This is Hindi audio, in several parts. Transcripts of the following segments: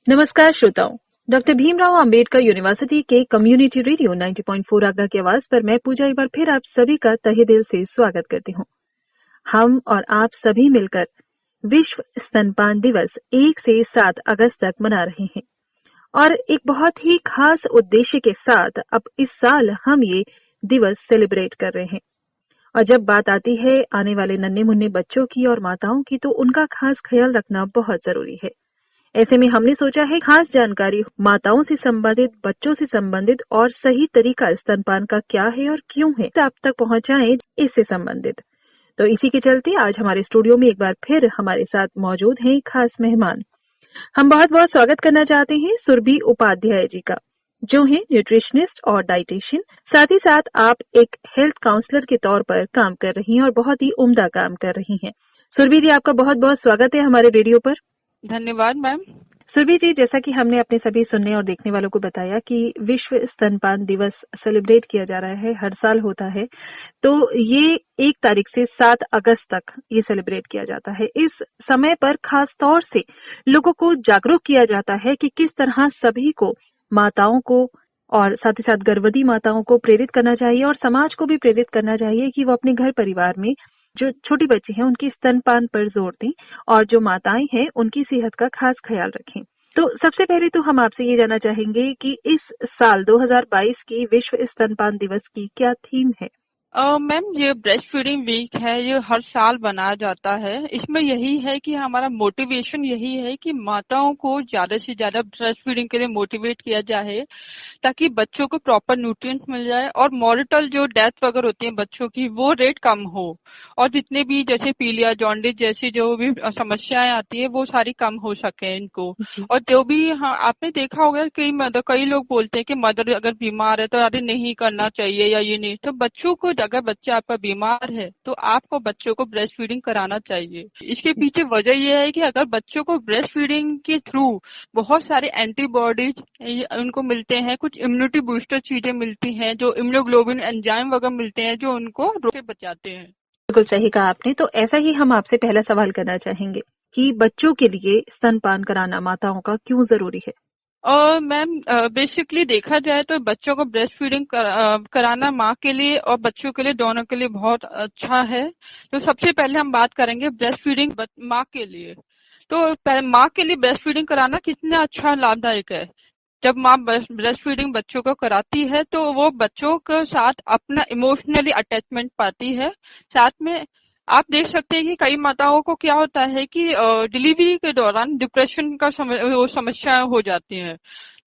नमस्कार श्रोताओं। डॉक्टर भीमराव अंबेडकर यूनिवर्सिटी के कम्युनिटी रेडियो 90.4 आगरा की आवाज पर मैं पूजा एक बार फिर आप सभी का तहे दिल से स्वागत करती हूँ। हम और आप सभी मिलकर विश्व स्तनपान दिवस 1 से 7 अगस्त तक मना रहे हैं और एक बहुत ही खास उद्देश्य के साथ अब इस साल हम ये दिवस सेलिब्रेट कर रहे हैं। और जब बात आती है आने वाले नन्हे मुन्ने बच्चों की और माताओं की, तो उनका खास ख्याल रखना बहुत जरूरी है। ऐसे में हमने सोचा है खास जानकारी माताओं से संबंधित, बच्चों से संबंधित और सही तरीका स्तनपान का क्या है और क्यों है, आप तक पहुंचाएं इससे संबंधित। तो इसी के चलते आज हमारे स्टूडियो में एक बार फिर हमारे साथ मौजूद हैं खास मेहमान। हम बहुत बहुत स्वागत करना चाहते हैं सुरभि उपाध्याय जी का, जो है न्यूट्रिशनिस्ट और डाइटिशियन। साथ ही साथ आप एक हेल्थ काउंसलर के तौर पर काम कर रही हैं और बहुत ही उम्दा काम कर रही हैं। सुरभि जी, आपका बहुत बहुत स्वागत है हमारे रेडियो पर। धन्यवाद मैम। सुरभि जी, जैसा कि हमने अपने सभी सुनने और देखने वालों को बताया कि विश्व स्तनपान दिवस सेलिब्रेट किया जा रहा है, हर साल होता है, तो ये 1 तारीख से 7 अगस्त तक ये सेलिब्रेट किया जाता है। इस समय पर खास तौर से लोगों को जागरूक किया जाता है कि किस तरह सभी को, माताओं को और साथ ही साथ गर्भवती माताओं को प्रेरित करना चाहिए और समाज को भी प्रेरित करना चाहिए कि वो अपने घर परिवार में जो छोटी बच्ची हैं उनकी स्तनपान पर जोर दें और जो माताएं हैं उनकी सेहत का खास ख्याल रखें। तो सबसे पहले तो हम आपसे ये जानना चाहेंगे कि इस साल 2022 की विश्व स्तनपान दिवस की क्या थीम है? मैम, ये ब्रेस्ट फीडिंग वीक है, ये हर साल बनाया जाता है। इसमें यही है कि हमारा मोटिवेशन यही है कि माताओं को ज्यादा से ज्यादा ब्रेस्ट फीडिंग के लिए मोटिवेट किया जाए, ताकि बच्चों को प्रॉपर न्यूट्रिएंट्स मिल जाए और मॉर्टल जो डेथ वगैरह होती है बच्चों की, वो रेट कम हो और जितने भी जैसे पीलिया, जॉन्डिस जैसी जो भी समस्याएं आती है वो सारी कम हो सके इनको। जी। और जो भी, हाँ, आपने देखा होगा कई लोग बोलते हैं कि मदर अगर बीमार है तो अरे नहीं करना चाहिए या ये नहीं, तो बच्चों को, अगर बच्चा आपका बीमार है तो आपको बच्चों को ब्रेस्ट फीडिंग कराना चाहिए। इसके पीछे वजह यह है कि अगर बच्चों को ब्रेस्ट फीडिंग के थ्रू बहुत सारे एंटीबॉडीज उनको मिलते हैं, कुछ इम्यूनिटी बूस्टर चीजें मिलती हैं, जो इम्यूनोग्लोबिन एंजाइम वगैरह मिलते हैं जो उनको रोग से बचाते हैं। बिल्कुल सही कहा आपने। तो ऐसा ही हम आपसे पहला सवाल करना चाहेंगे कि बच्चों के लिए स्तनपान कराना माताओं का क्यों जरूरी है? और मैम, बेसिकली देखा जाए तो बच्चों को ब्रेस्ट फीडिंग कराना माँ के लिए और बच्चों के लिए, दोनों के लिए बहुत अच्छा है। तो सबसे पहले हम बात करेंगे ब्रेस्ट फीडिंग माँ के लिए। तो माँ के लिए ब्रेस्ट फीडिंग कराना कितना अच्छा लाभदायक है। जब माँ ब्रेस्ट फीडिंग बच्चों को कराती है तो वो बच्चों के साथ अपना इमोशनली अटैचमेंट पाती है। साथ में आप देख सकते हैं कि कई माताओं को क्या होता है कि डिलीवरी के दौरान डिप्रेशन का वो समस्या हो जाती है।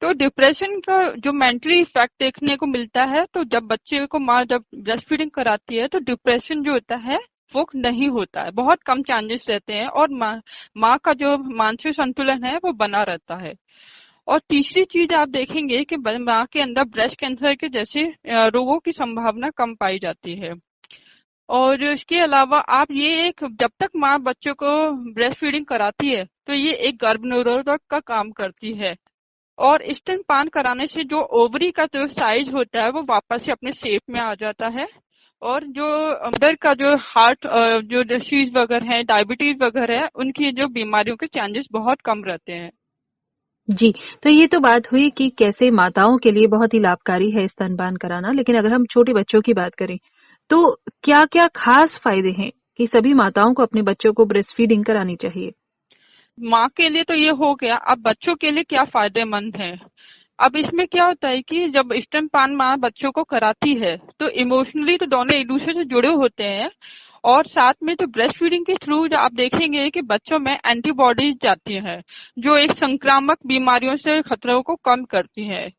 तो डिप्रेशन का जो मेंटली इफेक्ट देखने को मिलता है, तो जब बच्चे को माँ जब ब्रेस्ट फीडिंग कराती है तो डिप्रेशन जो होता है वो नहीं होता है, बहुत कम चांसेस रहते हैं और माँ का जो मानसिक संतुलन है वो बना रहता है। और तीसरी चीज आप देखेंगे कि माँ के अंदर ब्रेस्ट कैंसर के जैसे रोगों की संभावना कम पाई जाती है। और इसके अलावा आप ये एक, जब तक माँ बच्चों को ब्रेस्ट फीडिंग कराती है तो ये एक गर्भ निरोधक का काम करती है और स्तनपान कराने से जो ओवरी का जो साइज होता है वो वापस से अपने शेप में आ जाता है। और जो अंदर का जो हार्ट, जो डिसीज वगैरह है, डायबिटीज वगैरह है, उनकी जो बीमारियों के चांसेस बहुत कम रहते हैं। जी, तो ये तो बात हुई कि कैसे माताओं के लिए बहुत ही लाभकारी है स्तनपान कराना, लेकिन अगर हम छोटे बच्चों की बात करें तो क्या-क्या खास फायदे हैं कि सभी माताओं को अपने बच्चों को ब्रेस्ट फीडिंग करानी चाहिए? माँ के लिए तो ये हो गया, अब बच्चों के लिए क्या फायदेमंद है। अब इसमें क्या होता है कि जब स्तनपान माँ बच्चों को कराती है तो इमोशनली तो दोनों एक दूसरे से जुड़े होते हैं और साथ में तो ब्रेस्ट फीडिंग के थ्रू आप देखेंगे कि बच्चों में एंटीबॉडीज जाती हैं जो एक संक्रामक बीमारियों से खतरों को कम करती हैं।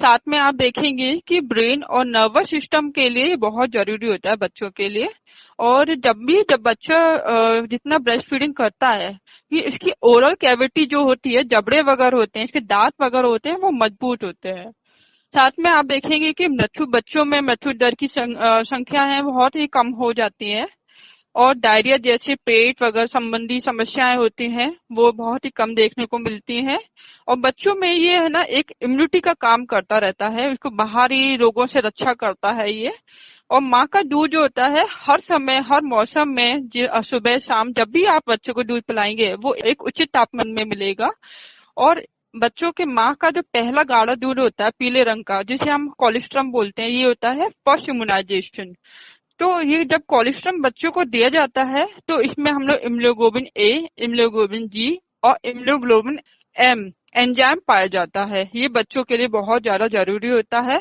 साथ में आप देखेंगे कि ब्रेन और नर्वस सिस्टम के लिए ये बहुत जरूरी होता है बच्चों के लिए। और जब बच्चा जितना ब्रेस्ट फीडिंग करता है कि इसकी ओरल कैविटी जो होती है, जबड़े वगैरह होते हैं, इसके दांत वगैरह होते हैं, वो मजबूत होते हैं। साथ में आप देखेंगे कि बच्चों में मृत्यु दर की संख्या है बहुत ही कम हो जाती है और डायरिया जैसे पेट वगैरह संबंधी समस्याएं होती हैं वो बहुत ही कम देखने को मिलती हैं। और बच्चों में ये है ना, एक इम्यूनिटी का काम करता रहता है, उसको बाहरी रोगों से रक्षा करता है ये। और माँ का दूध जो होता है हर समय हर मौसम में, सुबह शाम जब भी आप बच्चों को दूध पिलाएंगे वो एक उचित तापमान में मिलेगा और बच्चों के माँ का जो पहला गाढ़ा दूध होता है पीले रंग का, जिसे हम कोलेस्ट्रम बोलते हैं, ये होता है फर्स्ट इम्यूनाइजेशन। तो ये जब कोलेस्ट्रम बच्चों को दिया जाता है तो इसमें हम लोग इम्यूनोग्लोबिन ए, इम्यूनोग्लोबिन जी और इम्यूनोग्लोबिन एम एंजाइम पाया जाता है। ये बच्चों के लिए बहुत ज्यादा जरूरी होता है।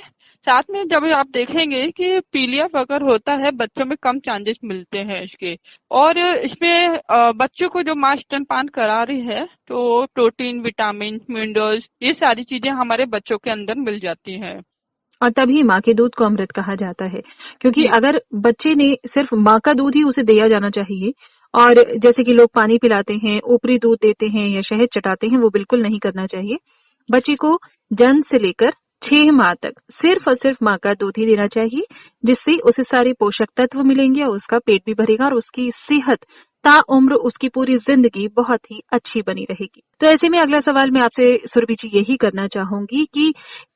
साथ में जब आप देखेंगे कि पीलिया अगर होता है बच्चों में कम चांसेस मिलते हैं इसके। और इसमें बच्चों को जो माँ स्तनपान करा रही है तो प्रोटीन, विटामिन, मिनरल्स, ये सारी चीजें हमारे बच्चों के अंदर मिल जाती हैं। और तभी माँ के दूध को अमृत कहा जाता है, क्योंकि जी अगर बच्चे ने सिर्फ माँ का दूध ही उसे दिया जाना चाहिए, और जैसे कि लोग पानी पिलाते हैं, ऊपरी दूध देते हैं या शहद चटाते हैं, वो बिल्कुल नहीं करना चाहिए। बच्चे को जन्म से लेकर 6 माह तक सिर्फ और सिर्फ माँ का दूध ही देना चाहिए, जिससे उसे सारे पोषक तत्व मिलेंगे और उसका पेट भी भरेगा और उसकी सेहत ताउम्र उसकी पूरी जिंदगी बहुत ही अच्छी बनी रहेगी। तो ऐसे में अगला सवाल मैं आपसे सुरभि जी यही करना चाहूंगी कि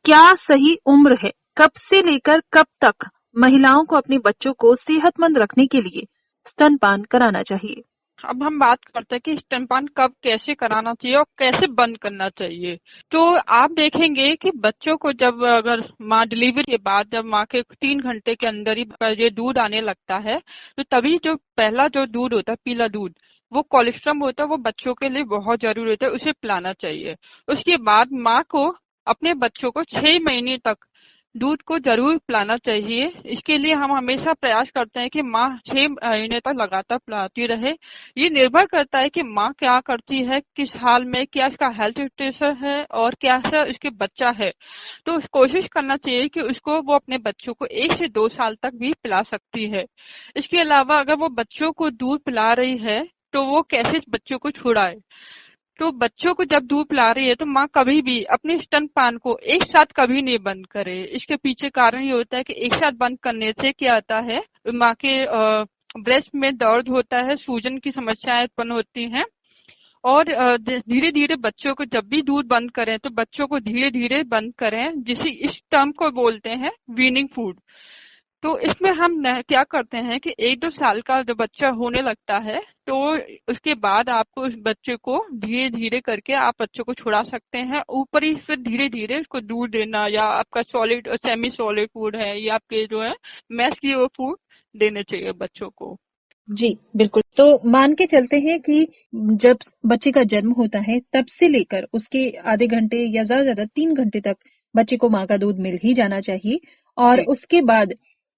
क्या सही उम्र है, कब से लेकर कब तक महिलाओं को अपने बच्चों को सेहतमंद रखने के लिए स्तनपान कराना चाहिए? अब हम बात करते हैं कि स्तनपान कब कैसे कराना चाहिए और कैसे बंद करना चाहिए। तो आप देखेंगे कि बच्चों को जब अगर माँ डिलीवरी के बाद जब माँ के 3 घंटे के अंदर ही ये दूध आने लगता है तो तभी जो पहला जो दूध होता है पीला दूध, वो कोलेस्ट्रम होता है, वो बच्चों के लिए बहुत जरूरी होता है, उसे पिलाना चाहिए। उसके बाद माँ को अपने बच्चों को 6 महीने तक दूध को जरूर पिलाना चाहिए। इसके लिए हम हमेशा प्रयास करते हैं कि माँ 6 महीने तक लगातार पिलाती रहे। ये निर्भर करता है कि माँ क्या करती है, किस हाल में, क्या इसका हेल्थ स्टेटस है और क्या सा उसके बच्चा है। तो कोशिश करना चाहिए कि उसको वो अपने बच्चों को 1 से 2 साल तक भी पिला सकती है। इसके अलावा अगर वो बच्चों को दूध पिला रही है तो वो कैसे बच्चों को छुड़ाए। तो बच्चों को जब दूध पिला रही है तो माँ कभी भी अपने स्तनपान को एक साथ कभी नहीं बंद करे। इसके पीछे कारण ये होता है कि एक साथ बंद करने से क्या आता है, माँ के ब्रेस्ट में दर्द होता है, सूजन की समस्याएं उत्पन्न होती हैं। और धीरे धीरे बच्चों को जब भी दूध बंद करें तो बच्चों को धीरे धीरे बंद करें, जिसे इस टर्म को बोलते हैं वीनिंग फूड। तो इसमें हम क्या करते हैं कि 1-2 साल का जब बच्चा होने लगता है तो उसके बाद आपको उस बच्चे को धीरे धीरे करके आप बच्चों को छुड़ा सकते हैं। ऊपर ही फिर धीरे धीरे उसको दूध देना, या आपका सॉलिड और सेमी सॉलिड फूड है या आपके जो है मैश किए हुए फूड देने चाहिए बच्चों को। जी बिल्कुल। तो मान के चलते हैं कि जब बच्चे का जन्म होता है तब से लेकर उसके आधे घंटे या ज्यादा ज्यादा 3 घंटे तक बच्चे को माँ का दूध मिल ही जाना चाहिए, और जी उसके बाद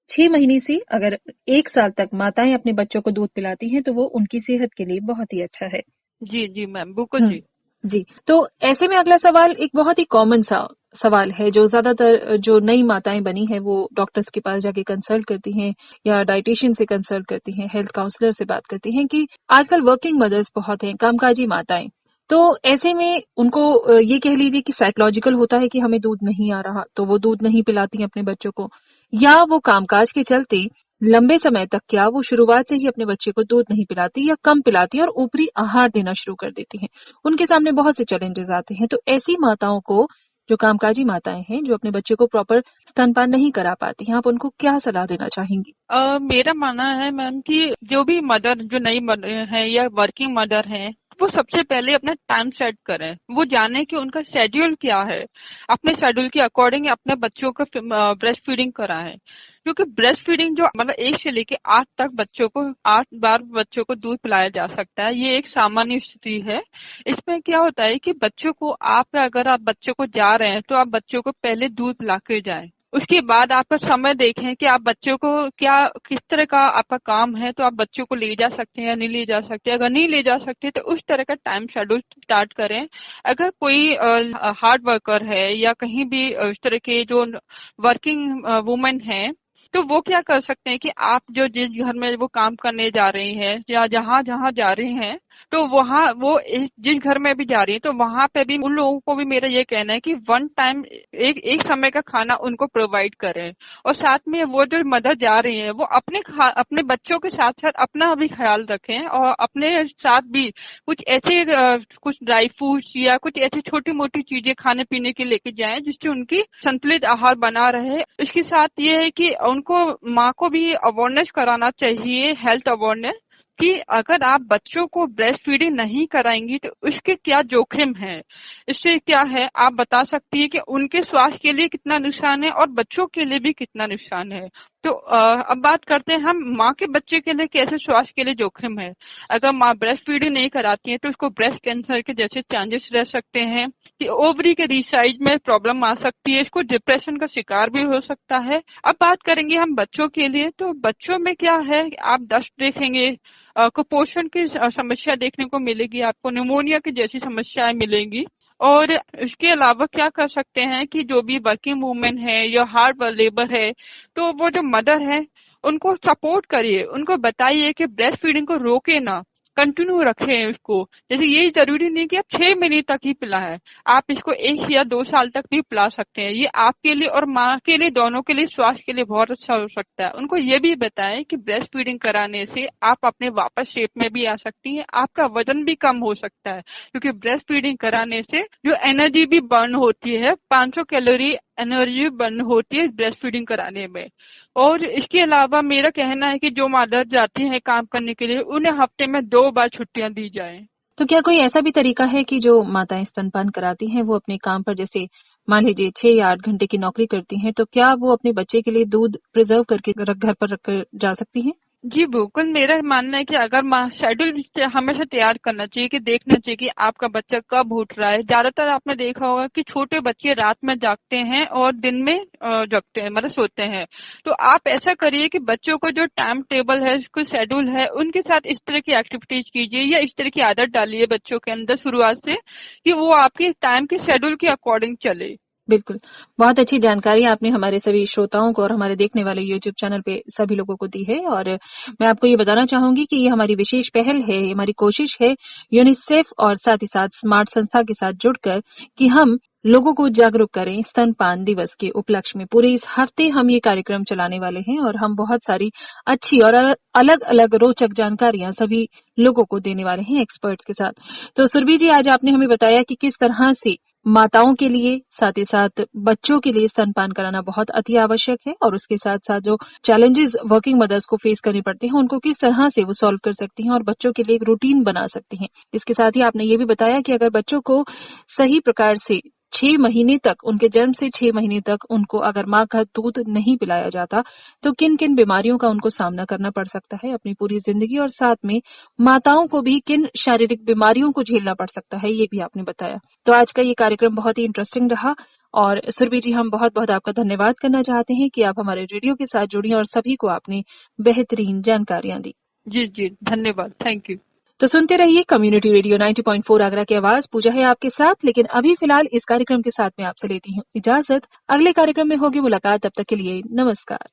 6 महीने से अगर 1 साल तक माताएं अपने बच्चों को दूध पिलाती हैं तो वो उनकी सेहत के लिए बहुत ही अच्छा है। जी जी मैम, बिल्कुल हम्म। जी। जी। तो ऐसे में अगला सवाल एक बहुत ही कॉमन सा सवाल है, जो ज्यादातर जो नई माताएं बनी हैं वो डॉक्टर्स के पास जाके कंसल्ट करती हैं या डाइटिशियन से कंसल्ट करती हैं, हेल्थ काउंसलर से बात करती हैं कि आजकल वर्किंग मदर्स बहुत हैं, कामकाजी माताएं। तो ऐसे में उनको ये कह लीजिए कि साइकोलॉजिकल होता है कि हमें दूध नहीं आ रहा तो वो दूध नहीं पिलाती हैं अपने बच्चों को, या वो कामकाज के चलते लंबे समय तक क्या वो शुरुआत से ही अपने बच्चे को दूध नहीं पिलाती या कम पिलाती और ऊपरी आहार देना शुरू कर देती हैं। उनके सामने बहुत से चैलेंजेस आते हैं। तो ऐसी माताओं को, जो कामकाजी माताएं हैं, जो अपने बच्चे को प्रॉपर स्तनपान नहीं करा पाती हैं, आप उनको क्या सलाह देना चाहेंगी? मेरा मानना है मैम कि जो भी मदर, जो नई मदर है या वर्किंग मदर है, वो सबसे पहले अपना टाइम सेट करें। वो जाने कि उनका शेड्यूल क्या है, अपने शेड्यूल के अकॉर्डिंग अपने बच्चों को ब्रेस्ट फीडिंग कराएं। क्योंकि ब्रेस्ट फीडिंग जो मतलब 1 से लेके 8 तक बच्चों को 8 बार बच्चों को दूध पिलाया जा सकता है, ये एक सामान्य स्थिति है। इसमें क्या होता है कि बच्चों को अगर आप बच्चों को जा रहे हैं तो आप बच्चों को पहले दूध पिला के जाएं। उसके बाद आपका समय देखें कि आप बच्चों को क्या, किस तरह का आपका काम है, तो आप बच्चों को ले जा सकते हैं या नहीं ले जा सकते। अगर नहीं ले जा सकते तो उस तरह का टाइम शेड्यूल स्टार्ट करें। अगर कोई हार्ड वर्कर है या कहीं भी इस तरह के जो वर्किंग वुमेन है, तो वो क्या कर सकते हैं कि आप जो जिस घर में वो काम करने जा रही हैं या जहाँ जहाँ जा रही हैं, तो वहाँ वो जिस घर में भी जा रही है तो वहां पे भी उन लोगों को भी मेरा ये कहना है कि वन टाइम एक एक समय का खाना उनको प्रोवाइड करें। और साथ में वो जो मदर जा रही है वो अपने बच्चों के साथ साथ अपना भी ख्याल रखें और अपने साथ भी कुछ ऐसे कुछ ड्राई फ्रूट्स या कुछ ऐसी छोटी मोटी चीजें खाने पीने के लेके जाएं जिससे उनकी संतुलित आहार बना रहे। इसके साथ ये है कि उनको माँ को भी अवेयरनेस कराना चाहिए, हेल्थ अवेयरनेस, कि अगर आप बच्चों को ब्रेस्ट फीडिंग नहीं कराएंगी तो उसके क्या जोखिम है। इससे क्या है, आप बता सकती है कि उनके स्वास्थ्य के लिए कितना नुकसान है और बच्चों के लिए भी कितना नुकसान है। तो अब बात करते हैं हम माँ के बच्चे के लिए कैसे स्वास्थ्य के लिए जोखिम है। अगर माँ ब्रेस्ट फीडिंग नहीं कराती है तो उसको ब्रेस्ट कैंसर के जैसे चांसेस रह सकते हैं, कि ओवरी के रिसाइज में प्रॉब्लम आ सकती है, इसको डिप्रेशन का शिकार भी हो सकता है। अब बात करेंगे हम बच्चों के लिए, तो बच्चों में क्या है, आप दस्त देखेंगे, कुपोषण की समस्या देखने को मिलेगी, आपको निमोनिया की जैसी समस्याएं मिलेंगी। और इसके अलावा क्या कर सकते हैं कि जो भी वर्किंग वूमेन है या हार्ड लेबर है, तो वो जो मदर है उनको सपोर्ट करिए, उनको बताइए कि ब्रेस्ट फीडिंग को रोके ना, कंटिन्यू रखें उसको। जैसे ये जरूरी नहीं कि आप 6 महीने तक ही पिलाएं, आप इसको 1 या 2 साल तक भी पिला सकते हैं। ये आपके लिए और माँ के लिए, दोनों के लिए, स्वास्थ्य के लिए बहुत अच्छा हो सकता है। उनको ये भी बताएं कि ब्रेस्ट फीडिंग कराने से आप अपने वापस शेप में भी आ सकती हैं, आपका वजन भी कम हो सकता है, क्योंकि ब्रेस्ट फीडिंग कराने से जो एनर्जी भी बर्न होती है, 500 कैलोरी एनर्जी बर्न होती है ब्रेस्ट फीडिंग कराने में। और इसके अलावा मेरा कहना है कि जो मदर जाती हैं काम करने के लिए, उन्हें हफ्ते में 2 बार छुट्टियां दी जाएं। तो क्या कोई ऐसा भी तरीका है कि जो माताएं स्तनपान कराती हैं वो अपने काम पर, जैसे मान लीजिए 6 या 8 घंटे की नौकरी करती हैं, तो क्या वो अपने बच्चे के लिए दूध प्रिजर्व करके घर पर रखकर जा सकती हैं? जी बिल्कुल, मेरा मानना है कि अगर शेड्यूल हमेशा तैयार करना चाहिए, कि देखना चाहिए कि आपका बच्चा कब उठ रहा है। ज्यादातर आपने देखा होगा कि छोटे बच्चे रात में जागते हैं और दिन में जगते हैं, मतलब सोते हैं। तो आप ऐसा करिए कि बच्चों को जो टाइम टेबल है, उसको शेड्यूल है, उनके साथ इस तरह की एक्टिविटीज कीजिए या इस तरह की आदत डालिए बच्चों के अंदर शुरुआत से, कि वो आपके टाइम के शेड्यूल के अकॉर्डिंग चले। बिल्कुल। बहुत अच्छी जानकारी आपने हमारे सभी श्रोताओं को और हमारे देखने वाले यूट्यूब चैनल पे सभी लोगों को दी है। और मैं आपको ये बताना चाहूंगी कि ये हमारी विशेष पहल है, हमारी कोशिश है यूनिसेफ और साथ ही साथ स्मार्ट संस्था के साथ जुड़कर, कि हम लोगों को जागरूक करें स्तनपान दिवस के उपलक्ष्य में। पूरे इस हफ्ते हम ये कार्यक्रम चलाने वाले हैं और हम बहुत सारी अच्छी और अलग अलग रोचक जानकारियां सभी लोगों को देने वाले हैं एक्सपर्ट्स के साथ। तो सुरभि जी, आज आपने हमें बताया कि किस तरह से माताओं के लिए, साथ ही साथ बच्चों के लिए स्तनपान कराना बहुत अति आवश्यक है, और उसके साथ साथ जो चैलेंजेस वर्किंग मदर्स को फेस करने पड़ते हैं उनको किस तरह से वो सॉल्व कर सकती हैं और बच्चों के लिए एक रूटीन बना सकती हैं। इसके साथ ही आपने ये भी बताया कि अगर बच्चों को सही प्रकार से 6 महीने तक, उनके जन्म से 6 महीने तक उनको अगर माँ का दूध नहीं पिलाया जाता तो किन किन बीमारियों का उनको सामना करना पड़ सकता है अपनी पूरी जिंदगी, और साथ में माताओं को भी किन शारीरिक बीमारियों को झेलना पड़ सकता है, ये भी आपने बताया। तो आज का ये कार्यक्रम बहुत ही इंटरेस्टिंग रहा। और सुरभि जी, हम बहुत बहुत आपका धन्यवाद करना चाहते हैं कि आप हमारे रेडियो के साथ जुड़ी और सभी को आपने बेहतरीन जानकारियां दी। जी जी, धन्यवाद, थैंक यू। तो सुनते रहिए कम्युनिटी रेडियो 90.4 आगरा की आवाज। पूजा है आपके साथ, लेकिन अभी फिलहाल इस कार्यक्रम के साथ मैं आपसे लेती हूँ इजाजत। अगले कार्यक्रम में होगी मुलाकात, तब तक के लिए नमस्कार।